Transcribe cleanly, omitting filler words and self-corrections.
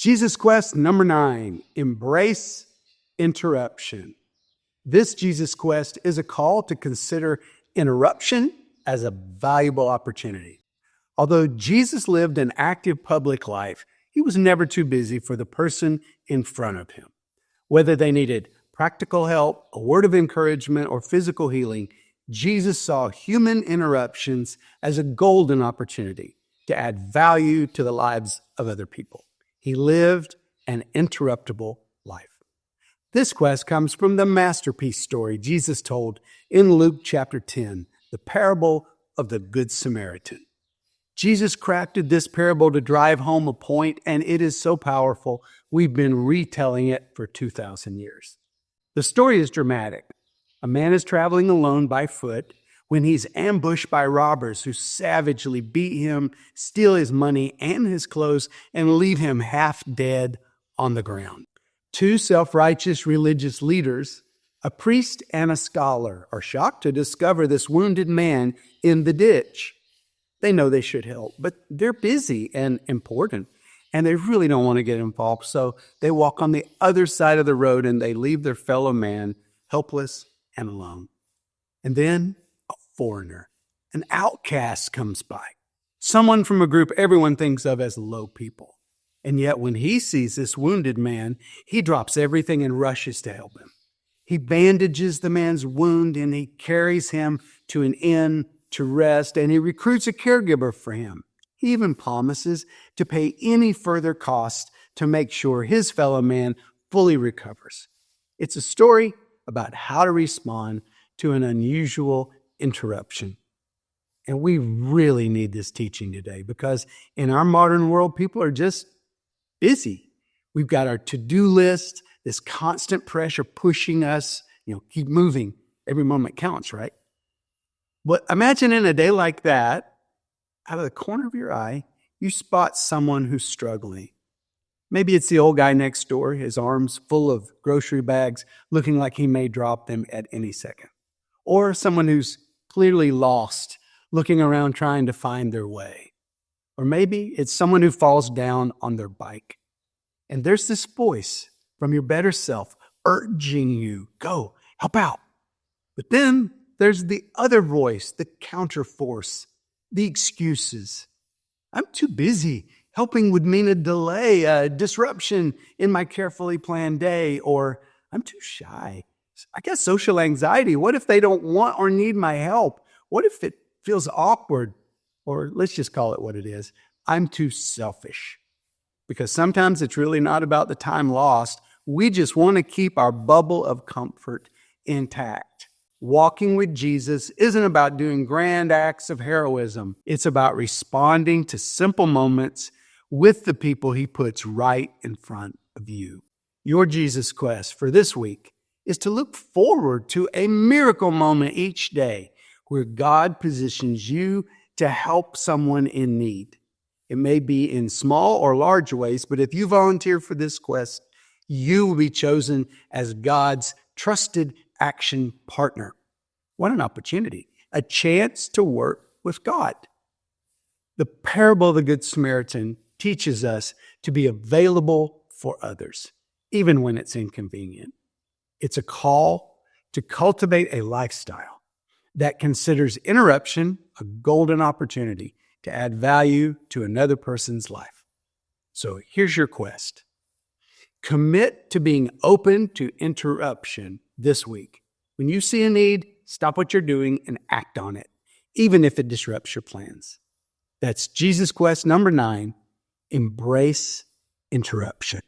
Jesus Quest number 9, embrace interruption. This Jesus Quest is a call to consider interruption as a valuable opportunity. Although Jesus lived an active public life, he was never too busy for the person in front of him. Whether they needed practical help, a word of encouragement, or physical healing, Jesus saw human interruptions as a golden opportunity to add value to the lives of other people. He lived an interruptible life. This quest comes from the masterpiece story Jesus told in Luke chapter 10, the parable of the Good Samaritan. Jesus crafted this parable to drive home a point, and it is so powerful, we've been retelling it for 2,000 years. The story is dramatic. A man is traveling alone by foot when he's ambushed by robbers who savagely beat him, steal his money and his clothes, and leave him half dead on the ground. Two self-righteous religious leaders, a priest and a scholar, are shocked to discover this wounded man in the ditch. They know they should help, but they're busy and important, and they really don't want to get involved. So they walk on the other side of the road and they leave their fellow man helpless and alone. And then a foreigner, an outcast, comes by. Someone from a group everyone thinks of as low people. And yet when he sees this wounded man, he drops everything and rushes to help him. He bandages the man's wound and he carries him to an inn to rest, and he recruits a caregiver for him. He even promises to pay any further cost to make sure his fellow man fully recovers. It's a story about how to respond to an unusual interruption. And we really need this teaching today because in our modern world, people are just busy. We've got our to-do list, this constant pressure pushing us, keep moving. Every moment counts, right? But imagine in a day like that, out of the corner of your eye, you spot someone who's struggling. Maybe it's the old guy next door, his arms full of grocery bags, looking like he may drop them at any second. Or someone who's clearly lost, looking around trying to find their way. Or maybe it's someone who falls down on their bike. And there's this voice from your better self urging you, go, help out. But then there's the other voice, the counterforce, the excuses. I'm too busy. Helping would mean a delay, a disruption in my carefully planned day, or I'm too shy. I got social anxiety. What if they don't want or need my help? What if it feels awkward? Or let's just call it what it is. I'm too selfish. Because sometimes it's really not about the time lost. We just want to keep our bubble of comfort intact. Walking with Jesus isn't about doing grand acts of heroism. It's about responding to simple moments with the people he puts right in front of you. Your Jesus Quest for this week is to look forward to a miracle moment each day where God positions you to help someone in need. It may be in small or large ways, but if you volunteer for this quest, you will be chosen as God's trusted action partner. What an opportunity, a chance to work with God. The parable of the Good Samaritan teaches us to be available for others, even when it's inconvenient. It's a call to cultivate a lifestyle that considers interruption a golden opportunity to add value to another person's life. So here's your quest. Commit to being open to interruption this week. When you see a need, stop what you're doing and act on it, even if it disrupts your plans. That's Jesus Quest number 9, embrace interruption.